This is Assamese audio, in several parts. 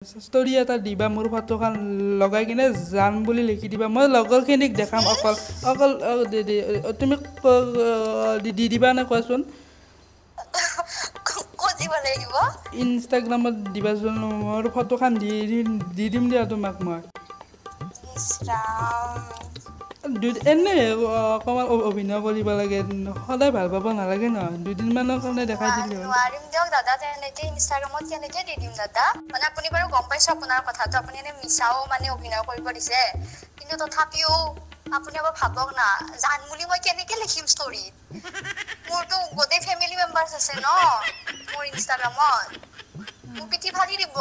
ষ্টৰি এটা দিবা মোৰ ফটোখন লগাই কিনে জান বুলি লিখি দিবা মই লগৰখিনিক দেখাম অকল অকল তুমি দি দিবা নে কোৱাচোন দিব লাগিব ইনষ্টাগ্ৰামত দিবাচোন মোৰ ফটোখন দি দিম দিয়া তোমাক মই এনে অকণমান অভিনয় কৰিব লাগে সদায় ভাল পাব নালাগে নহয় দুদিনমানৰ কাৰণে দেখাই দিলে হ'ল নোৱাৰিম দিয়ক দাদা তেনেকে ইনষ্টাগ্ৰামত কেনেকে দি দিম দাদা মানে আপুনি বাৰু গম পাইছো আপোনাৰ কথাটো আপুনি এনে মিছাও মানে অভিনয় কৰিব দিছে কিন্তু তথাপিও আপুনি এবাৰ ভাবক না জান বুলি মই কেনেকে লিখিম ষ্টৰিত মোৰতো গোটেই ফেমিলি মেম্বাৰ্ছ আছে ন মোৰ ইনষ্টাগ্ৰামত মোক পিঠি ফালি দিব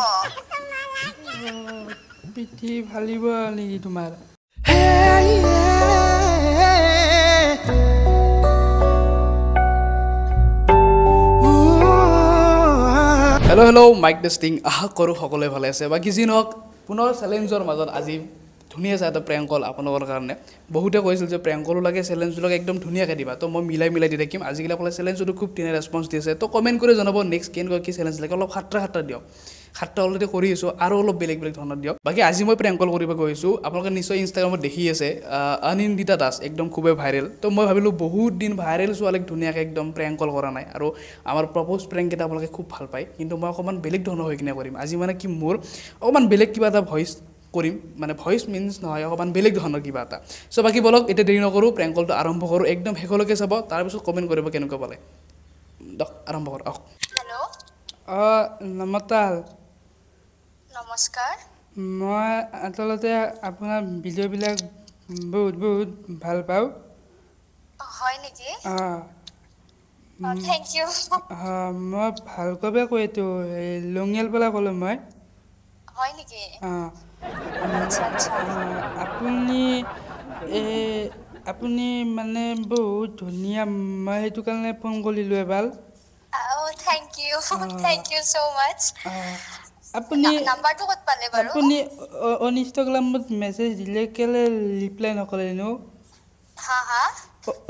পিঠি ফালিব নেকি তোমাৰ হেল্ল' মাইক টেষ্টিং আশা কৰোঁ সকলোৱে ভালে আছে বাকী যি নহওক পুনৰ চেলেঞ্জৰ মাজত আজি ধুনীয়া আছে এটা প্ৰেংক কল আপোনালোকৰ কাৰণে বহুতে কৈছিল যে প্ৰেংক কলো লাগে চেলেঞ্জটো লাগে একদম ধুনীয়াকৈ দিবা তো মই মিলাই দি থাকিম আজিকালি আপোনালোকে চেলেঞ্জটো খুব ধুনীয়া ৰেছপঞ্চ দি আছে তো কমেণ্ট কৰি জনাব নেক্সট কেনেকুৱা কি চেলেঞ্জ লাগে অলপ সাতটা দিয়ক সাতটা অলৰেডি কৰি আছোঁ আৰু অলপ বেলেগ ধৰণৰ দিয়ক বাকী আজি মই প্ৰেংক কল কৰিব গৈছোঁ আপোনালোকে নিশ্চয় ইনষ্টাগ্ৰামত দেখি আছে অনিন্দিতা দাস একদম খুবেই ভাইৰেল তো মই ভাবিলোঁ বহুত দিন ভাইৰেল ছোৱালীক ধুনীয়াকৈ একদম প্ৰেংক কল কৰা নাই আৰু আমাৰ প্ৰপ'জ প্ৰেংককেইটা আপোনালোকে খুব ভাল পায় কিন্তু মই অকণমান বেলেগ ধৰণৰ হৈ কিনে কৰিম আজি মানে কি মোৰ অকণমান বেলেগ কিবা এটা ভইচ কৰিম মানে ভইচ মিনছ নহয় অকণমান বেলেগ ধৰণৰ কিবা এটা চ' বাকী বলক এতিয়া দেৰি নকৰোঁ প্ৰেংক কলটো আৰম্ভ কৰোঁ একদম শেষলৈকে চাব তাৰপিছত কমেণ্ট কৰিব কেনেকুৱা পালে আৰম্ভ কৰোঁ নমস্কাৰ নমস্কাৰ মই আচলতে আপোনাৰ ভিডিঅ'বিলাক বহুত ভাল পাওঁ হয় নেকি থেংক ইউ মই ভালকৈ কৈ এইটো লঙিয়াল পৰা ক'লোঁ মই হয় নেকি আপুনি মানে বহুত ধুনীয়া মই সেইটো কাৰণে ফোন কৰিলোঁ এবাৰ থেংক ইউ so much আপুনি নাম্বাৰটো ক'ত পালে বাৰু আপুনি ইনষ্টাগ্ৰামত মেছেজ দিলে কেলে ৰিপ্লাই নকৰেনো হা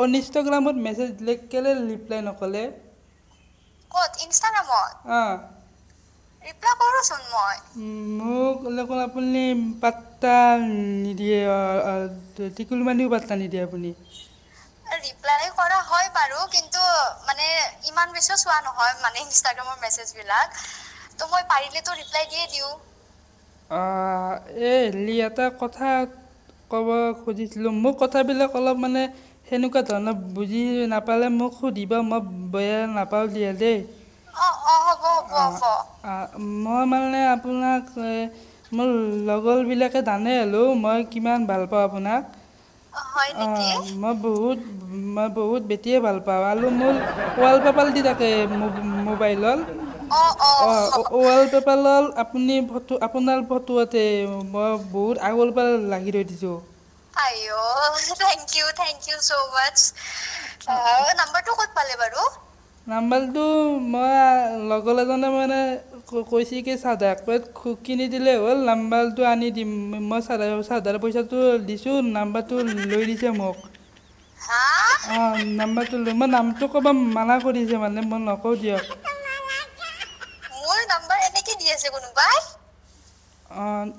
ইনষ্টাগ্ৰামত মেছেজ দিলে কেলে ৰিপ্লাই নকৰে ক'ত ইনষ্টাগ্ৰামত ৰিপ্লাই কৰোচোন মই মোক দেখোন আপুনি পাত্তা নিদিয়ে টিকুল মানিও পাত্তা নিদিয়ে আপুনি ৰিপ্লাই কৰা হয় বাৰু কিন্তু মানে ইমান বেছি চোৱা নহয় মানে ইনষ্টাগ্ৰামৰ মেছেজবিলাক তো মই পাৰিলেতো ৰিপ্লাই দিয়ে দিওঁ এটা কথা ক'ব খুজিছিলোঁ মোক কথাবিলাক অলপ মানে সেনেকুৱা ধৰণৰ বুজি নাপালে মোক সুধিব মই বেয়া নাপাওঁ দিয়া দেই হ'ব মই মানে আপোনাক মোৰ লগৰবিলাকে জানে হ'লেও মই কিমান ভাল পাওঁ আপোনাক হয় নেকি মই বহুত বেছিয়ে ভাল পাওঁ আৰু মোৰ ৱালপেপাৰ দি থাকে মোবাইলত ৱালপেপাৰত আপুনি ফটো আপোনাৰ ফটোতে মই বহুত আগৰ পৰা লাগি থৈ দিছোঁ থেংক ইউ so much নাম্বাৰটো ক'ত পালে বাৰু নাম্বাৰটো মই লগৰ এজনে মানে কৈছে কি চাধা এক প্লেট কিনি দিলে হ'ল নাম্বাৰটো আনি দিম মই চাধাৰ পইচাটো দিছোঁ নাম্বাৰটো লৈ দিছে মোক নাম্বাৰটো লৈ মই নামটো ক'ব মানা কৰিছে মানে মই নকওঁ দিয়ক মোৰ নাম্বাৰ এনেকে দি আছে কোনোবাই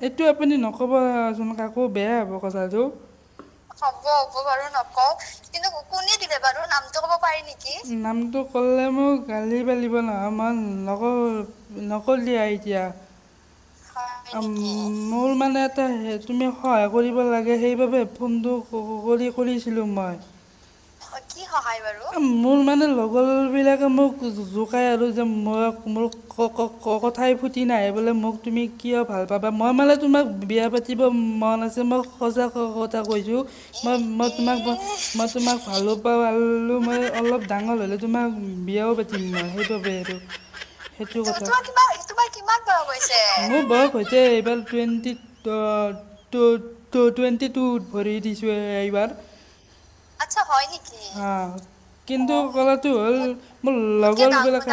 এইটো আপুনি নক'বচোন কাকো বেয়া হ'ব কথাটো হ'ব বাৰু নকওঁ কিন্তু কোনে দিলে বাৰু নামটো ক'ব পাৰি নেকি নামটো ক'লে মোক গালি পাৰিব নহয় মই নকওঁ দিয়া এতিয়া মোৰ মানে এটা তুমি সহায় কৰিব লাগে সেইবাবে ফোনটো কৰিছিলোঁ মই কি সহায় বাৰু মোৰ মানে লগৰবিলাকে মোক জোকাই আৰু যে মোৰ কথাই ফুটি নাহে বোলে মোক তুমি কিয় ভাল পাবা মই মানে তোমাক বিয়া পাতিব মন আছে মই সঁচা কথা কৈছোঁ মই তোমাক ভালো পাওঁ আৰু মই অলপ ডাঙৰ হ'লে তোমাক বিয়াও পাতিম মই সেইবাবে আৰু সেইটো কথা তোমাৰ কিমান বয়স হৈছে মোৰ বয়স হৈছে এইবাৰ 22 ভৰি দিছোঁ এইবাৰ আচ্ছা হয় নেকি কিন্তু কথাটো হ'ল মোৰ লগৰবিলাকে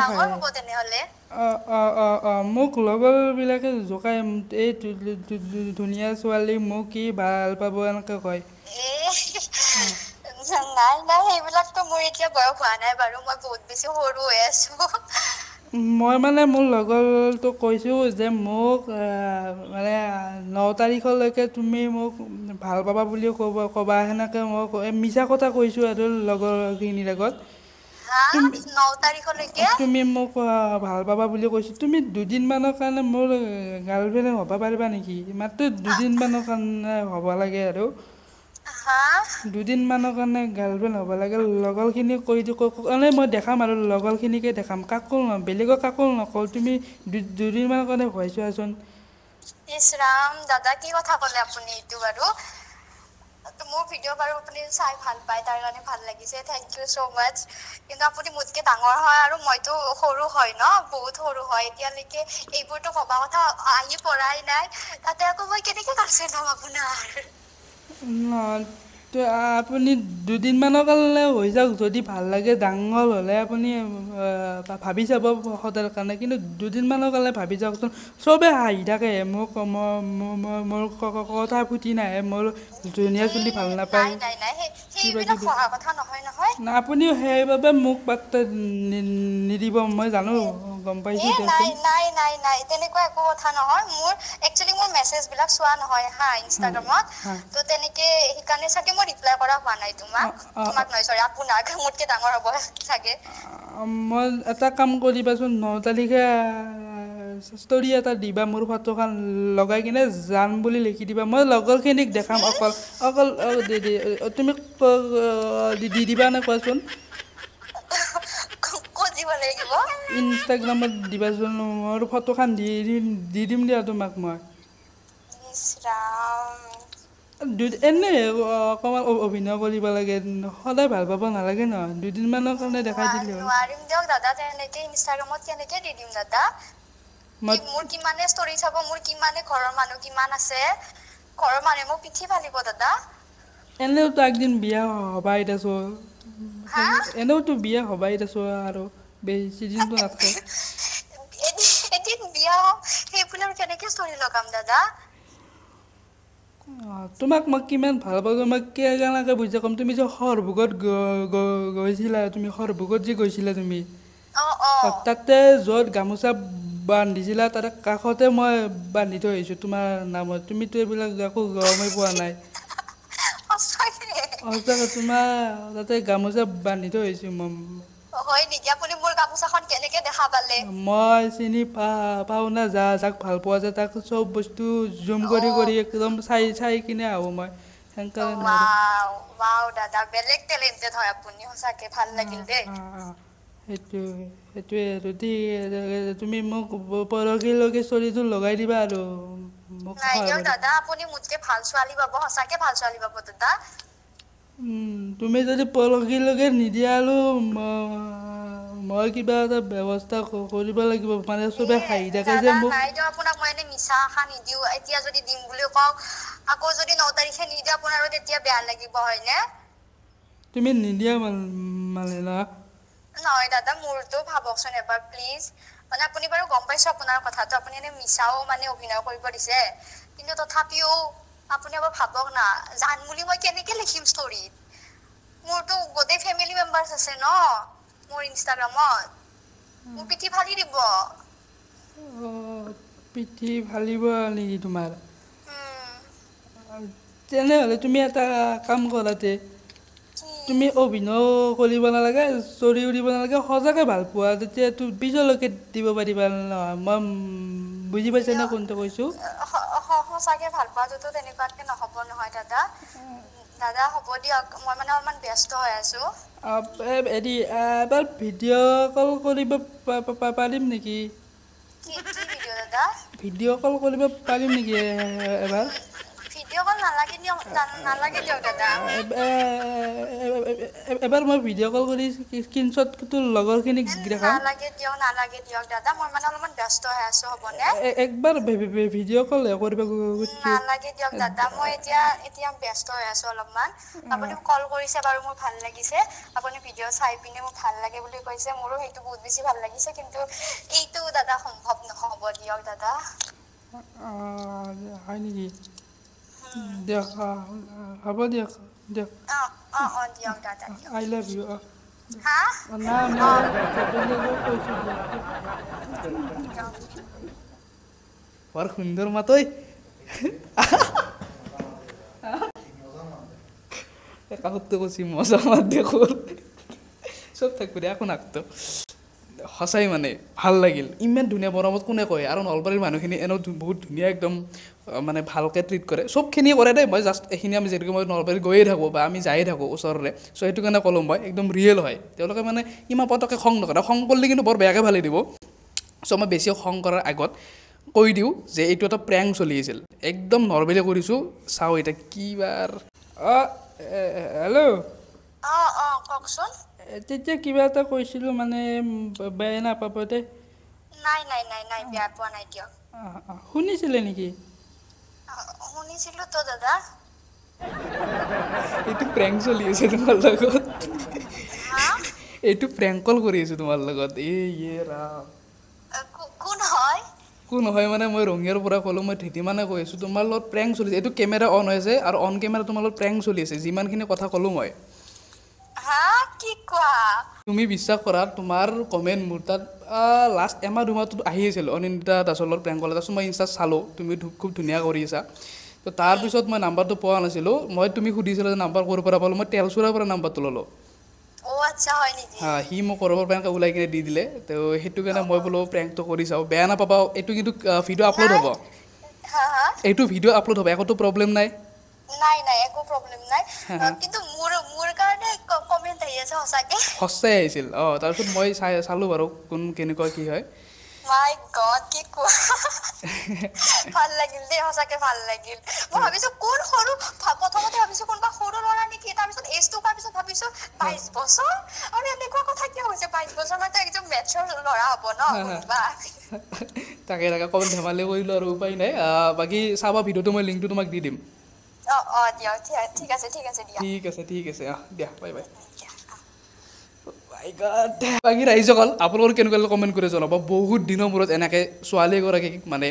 মোক লগৰবিলাকে জোকাই এই ধুনীয়া ছোৱালী মোক কি ভাল পাব এনেকৈ কয় নাই সেইবিলাকতো মোৰ এতিয়া বয়স হোৱা নাই বাৰু মই বহুত বেছি সৰু হৈ আছোঁ মই মানে মোৰ লগৰটোক কৈছোঁ যে মোক মানে 9 তাৰিখলৈকে তুমি মোক ভাল পাবা বুলিও ক'বা সেনেকৈ মই মিছা কথা কৈছোঁ আৰু লগৰখিনিৰ আগত হা তুমি 9 তাৰিখলৈকে তুমি মোক ভাল পাবা বুলি কৈছোঁ তুমি দুদিনমানৰ কাৰণে মোৰ গাৰ্লফ্ৰেণ্ড হ'ব পাৰিবা নেকি মাত্ৰ দুদিনমানৰ কাৰণে হ'ব লাগে আৰু হা দুদিনমানৰ কাৰণে গাৰ্লফ্ৰেণ্ড হ'ব লাগে লগৰখিনিক কৈ দিওঁ মানে মই দেখাম আৰু লগৰখিনিকে দেখাম কাকো বেলেগক কাকো নকওঁ তুমি দুদিনমানৰ কাৰণে ভয় চোৱাচোন ইছ ৰাম দাদা কি কথা ক'লে আপুনি এইটো বাৰু মোৰ ভিডিঅ' বাৰু আপুনি চাই ভাল পায় তাৰ কাৰণে ভাল লাগিছে থেংক ইউ ছ' মাছ কিন্তু আপুনি মোতকে ডাঙৰ হয় আৰু মইতো সৰু হয় ন বহুত সৰু হয় এতিয়ালৈকে এইবোৰতো ভবা কথা আহি পৰাই নাই তাতে আকৌ মই কেনেকে গাৰ্লফ্ৰেণ্ড হ'ম আপোনাৰ আপুনি দুদিনমানৰ কাৰণে হৈ যাওক যদি ভাল লাগে ডাঙৰ হ'লে আপুনি ভাবি চাব সদায় কাৰণে কিন্তু দুদিনমানৰ কাৰণে ভাবি যাওকচোন চবেই হাঁহি থাকে মোক মোৰ কথা ফুটি নাহে মোৰ ধুনীয়া চুলি ভাল নাপায় নাই কিবা সেইবিলাক কিবি পঢ়া কথা নহয় না আপুনিও সেইবাবে মোক পাত্তা নিদিব মই জানো গম পাইছোঁ দিয়কচোন নাই তেনেকুৱা একো কথা নহয় মোৰ একচুৱেলি মোৰ মেছেজবিলাক চোৱা নহয় হা হয় ইনষ্টাগ্ৰামত হয় তো তেনেকে সেইকাৰণে চাগে মই ৰিপ্লাই কৰা হোৱা নাই তোমাক নহয় চৰি আপোনাক মোতকে ডাঙৰ হ'ব চাগে মই এটা কাম কৰিবাচোন 9 তাৰিখে ষ্টৰি এটা দিবা মোৰ ফটোখন লগাই কিনে যাম বুলি লিখি দিবা মই লগৰখিনিক দেখাম অকল তুমি দি দিবা নে কোৱাচোন ক'ত দিব লাগিব ইনষ্টাগ্ৰামত দিবাচোন মোৰ ফটোখন দি দিম দিয়া তোমাক মই ইছ ৰাম এনেই অকণমান অভিনয় কৰিব লাগে সদায় ভাল পাব নালাগে নহয় দুদিনমানৰ কাৰণে দেখাই দিলে হ'ল নোৱাৰিম দিয়ক দাদা তেনেকে ইনষ্টাগ্ৰামত কেনেকে দি দিম দাদা মই মোৰ কিমানে ষ্টৰি চাব মোৰ কিমানে ঘৰৰ মানুহ কিমান আছে ঘৰৰ মানুহে মোক পিঠি ফালিব দাদা এনেওতো একদিন বিয়া হবাই দেছোন হা এনেওতো বিয়া হবাই দেছোন আৰু বেছি দিনটো নাথাকে এদিন বিয়া সেইবোৰ কেনেকে ষ্টৰি লগাম দাদা তোমাক মই কিমান ভাল পাওঁ তোমাক কেনেকৈ বুজাই ক'ম তুমি যে সৰভোগত গৈছিলা তুমি সৰভোগত যে গৈছিলা তুমি তাতে য'ত গামোচা বান্ধিছিলা তাতে কাষতে মই বান্ধি থৈ আহিছোঁ তোমাৰ নামত তুমিতো এইবিলাক একো গমে পোৱা নাই সঁচাকৈ তোমাৰ তাতে গামোচা বান্ধি থৈ আহিছোঁ মই হয় নেকি আপুনি মোৰ গামোচাখন কেনেকে দেখা পালে মই চিনি পাওঁ না যাক ভাল পোৱা যায় তাক চব বস্তু জুম কৰি একদম চাই কিনে আহোঁ মই সেইকাৰণে আৰু ৱাও দাদা বেলেগ টেলেণ্টেড হয় আপুনি সঁচাকে ভাল লাগিল দেই সেইটোৱে আৰু তুমি মোক পৰহিলৈকে ষ্টৰিটো লগাই দিবা আৰু মোক নাই সহায় দিয়ক কৰি দাদা আপুনি মোতকে ভাল ছোৱালী পাব সঁচাকে ভাল ছোৱালী পাব দাদা তুমি যদি পৰহিলৈকে নিদিয়া আৰু মই কিবা এটা ব্যৱস্থা কৰিব লাগিব মানে চবে হাঁহি থাকে যে দাদা মোক নাই দিয়ক আপোনাক মই এনে মিছা আশা নিদিও এতিয়া যদি দিম বুলিও কওঁ আকৌ যদি 9 তাৰিখে নিদিয়ে আপোনাৰ তেতিয়া বেয়া লাগিব হয়নে তুমি নিদিয়া মানে না নহয় দাদা মোৰতো ভাবকচোন এবাৰ প্লিজ মানে আপুনি বাৰু গম পাইছো আপোনাৰ কথাটো আপুনি এনে মিছাও মানে অভিনয় কৰিব দিছে কিন্তু তথাপিও আপুনি এবাৰ ভাবক না জান বুলি মই কেনেকে লিখিম ষ্টৰিত মোৰতো গোটেই ফেমিলি মেম্বাৰ্ছ আছে ন মোৰ ইনষ্টাগ্ৰামত মোৰ পিঠি ফালি দিব পিঠি ফালিব নেকি তোমাৰ তেনেহ'লে তুমি এটা কাম কৰাতে তুমি অভিনয় কৰিব নালাগে ষ্টৰিও দিব নালাগে সঁচাকৈ ভাল পোৱা তেতিয়া পিছলৈকে দিব পাৰিবা নহয় মই বুজি পাইছা না কোনটো কৈছোঁ সঁচাকে ভাল পোৱাটোতো তেনেকুৱাকে নহ'ব নহয় দাদা দাদা হ'ব দিয়ক মই মানে অলপমান ব্যস্ত হৈ আছো হেৰি এবাৰ ভিডিঅ' কল কৰিব পাৰিম নেকি কি ভিডিঅ' দাদা ভিডিঅ' কল কৰিব পাৰিম নেকি এবাৰ ভিডিঅ' কল নালাগে দিয়ক দাদা এবাৰ মই ভিডিঅ' কল কৰি স্ক্ৰীনশ্বটটো লগৰখিনিক দেখাম নালাগে দিয়ক দাদা মই মানে অলপমান ব্যস্ত হৈ আছো হ'বনে একবাৰ ভিডিঅ' কল কৰিব নালাগে দিয়ক দাদা মই এতিয়া ব্যস্ত হৈ আছো অলপমান আপুনি কল কৰিছে বাৰু মোৰ ভাল লাগিছে আপুনি ভিডিঅ' চাই পিনে মোৰ ভাল লাগে বুলি কৈছে মোৰো সেইটো বহুত বেছি ভাল লাগিছে কিন্তু এইটো দাদা সম্ভৱ নহ'ব দিয়ক দাদা হয় নেকি দিয়ক হ'ব দিয়ক দিয়ক দাদা দিয়ক আই লাভ ইউ হা না মই বেলেগক কৈছোঁ বৰ সুন্দৰ মাতৈ কাকতটো কৈছি মজা মাত দেখোন চব থাকিব দে একো নাকতো সঁচাই মানে ভাল লাগিল ইমান ধুনীয়া মৰমত কোনে কয় আৰু নলবাৰীৰ মানুহখিনি এনেও বহুত ধুনীয়া একদম মানে ভালকৈ ট্ৰিট কৰে চবখিনিয়ে কৰে দেই মই জাষ্ট এইখিনি আমি যেনেকৈ মই নলবাৰীত গৈয়ে থাকোঁ বা আমি যায়ে থাকোঁ ওচৰৰে চ' সেইটো কাৰণে ক'লোঁ মই একদম ৰিয়েল হয় তেওঁলোকে মানে ইমান পটককৈ খং নকৰে খং কৰিলে কিন্তু বৰ বেয়াকৈ ভালেই দিব চ' মই বেছি খং কৰাৰ আগত কৈ দিওঁ যে এইটো এটা প্ৰেংক চলি আছিল একদম নৰ্মেলি কৰিছোঁ চাওঁ এতিয়া কি বাৰ হেল্ল' কওকচোন তেতিয়া কিবা এটা কৈছিলোঁ মানে বেয়া নাপাব দে নাই বেয়া পোৱা নাই দিয়ক শুনিছিলে নেকি শুনিছিলো তো দাদা এইটো প্ৰেংক চলি আছে তোমাৰ লগত হা এইটো প্ৰেংক কল কৰি আছোঁ তোমাৰ লগত ৰাম কোন হয় কোন নহয় মানে মই ৰঙিয়াৰ পৰা ক'লোঁ মই ধেতি মানে কৈ আছোঁ তোমাৰ লগত প্ৰেংক চলি আছে এইটো কেমেৰা অন হৈ আছে আৰু অন কেমেৰা তোমাৰ লগত প্ৰেংক চলি আছে যিমানখিনি কথা ক'লোঁ মই হা কি কোৱা তুমি বিশ্বাস কৰা তোমাৰ কমেণ্ট মোৰ তাত লাষ্ট এমাহ দুমাহটোত আহি আছিল অনিন্দিতা দাসৰ লগত প্ৰেংক কল তাৰপিছত মই ইনষ্টাত চালোঁ তুমি খুব ধুনীয়া কৰি আছা তো তাৰপিছত মই নাম্বাৰটো পোৱা নাছিলোঁ মই তুমি সুধিছিলা যে নাম্বাৰ ক'ৰ পৰা পালোঁ মই তেলচুৰাৰ পৰা নাম্বাৰটো ল'লোঁ আচ্ছা হয় নেকি সি মোক কৰবাৰ প্ৰেংক ওলাই কিনে দি দিলে তো সেইটো কাৰণে মই বোলো প্ৰেংকটো কৰি চাওঁ বেয়া নাপাবা এইটো কিন্তু ভিডিঅ' আপলোড হ'ব হা এইটো ভিডিঅ' আপলোড হ'ব একোতো প্ৰব্লেম নাই নাই একো প্ৰব্লেম নাই কিন্তু মোৰ কাৰণে কমেন্ট আহি আছে সঁচাকে সঁচাই আহিছিল তাৰপিছত মই চালোঁ বাৰু কোন কেনেকুৱা কি হয় মাই গড কি কোৱা ভাল লাগিল দেই সঁচাকে ভাল লাগিল মই ভাবিছো কোন সৰু প্ৰথমতে ভাবিছো কোনোবা সৰু ল'ৰা নেকি তাৰপিছত এজটো কোৱাৰ পিছত ভাবিছো 22 বছৰ আৰু এনেকুৱা কথা কিয় হৈছে 22 বছৰ মানে একদম মেচৰ ল'ৰা হ'ব ন কোনোবা তাকে অকণমান ধেমালি কৰিলোঁ আৰু উপায় নাই বাকী চাবা ভিডিঅ'টো মই লিংকটো তোমাক দি দিম দিয়ক ঠিক আছে দিয়া ঠিক আছে দিয়া বাই বাকী ৰাইজসকল আপোনালোকৰ কেনেকুৱা কমেণ্ট কৰি জনাব বহুত দিনৰ মূৰত এনেকৈ ছোৱালী এগৰাকীক মানে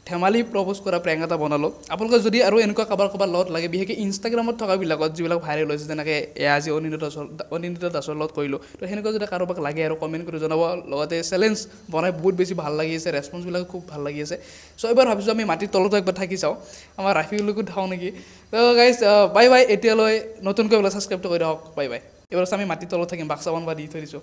ধেমালি প্ৰপ'জ কৰা প্ৰেংক এটা বনালোঁ আপোনালোকে যদি আৰু এনেকুৱা কাৰোবাৰ লগত লাগে বিশেষকৈ ইনষ্টাগ্ৰামত থকাবিলাকত যিবিলাক ভাইৰেল হৈছে যেনেকৈ আজি অনিন্দিতা দাসৰ লগত কৰিলোঁ তো সেনেকুৱা যদি কাৰোবাক লাগে আৰু কমেণ্ট কৰি জনাব লগতে চেলেঞ্জ বনাই বহুত বেছি ভাল লাগি আছে ৰেছপন্সবিলাক খুব ভাল লাগি আছে চ' এইবাৰ ভাবিছোঁ আমি মাটিৰ তলতো একবাৰ থাকি চাওঁ আমাৰ ৰাফিউলকো থাওঁ নেকি তো গাইজ বাই এতিয়ালৈ নতুনকৈ বোলে ছাবস্ক্ৰাইবটো কৰি দিয়ক বাই এইবাৰ আমি মাটিৰ তলত থাকিম বাক্সাবন বা দি থৈ দিছোঁ